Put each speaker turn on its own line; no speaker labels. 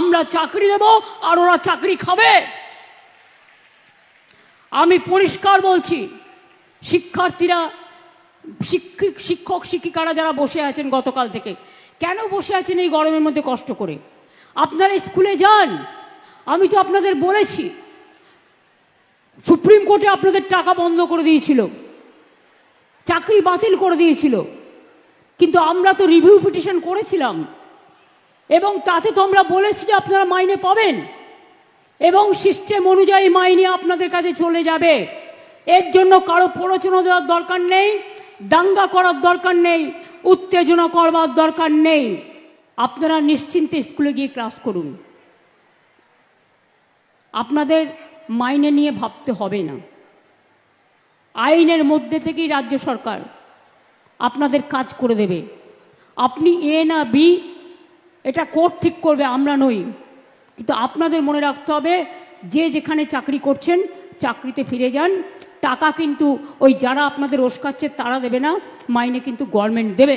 আমরা চাকরি দেব আর ওরা চাকরি খাবে। আমি পরিষ্কার বলছি, শিক্ষার্থীরা, শিক্ষক শিক্ষিকারা যারা বসে আছেন গতকাল থেকে, কেন বসে আছেন এই গরমের মধ্যে কষ্ট করে? আপনারা স্কুলে যান। আমি তো আপনাদের বলেছি, সুপ্রিম কোর্টে আপনাদের টাকা বন্ধ করে দিয়েছিল, চাকরি বাতিল করে দিয়েছিল, কিন্তু আমরা তো রিভিউ পিটিশন করেছিলাম এবং তাতে তো আমরা বলেছি যে আপনারা মাইনে পাবেন এবং সিস্টেম অনুযায়ী মাইনে আপনাদের কাছে চলে যাবে। এর জন্য কারো প্ররোচনা দেওয়ার দরকার নেই, দাঙ্গা করার দরকার নেই, উত্তেজনা করবার দরকার নেই। আপনারা নিশ্চিন্তে স্কুলে গিয়ে ক্লাস করুন, আপনাদের মাইনে নিয়ে ভাবতে হবে না। আইনের মধ্যে থেকেই রাজ্য সরকার আপনাদের কাজ করে দেবে। আপনি এ না বি এটা কোর্ট ঠিক করবে, আমরা নই। কিন্তু আপনাদের মনে রাখতে হবে, যে যেখানে চাকরি করছেন চাকরিতে ফিরে যান। টাকা কিন্তু ওই যারা আপনাদের ওস্কাচ্ছে তারা দেবে না, মাইনে কিন্তু গভর্নমেন্ট দেবে।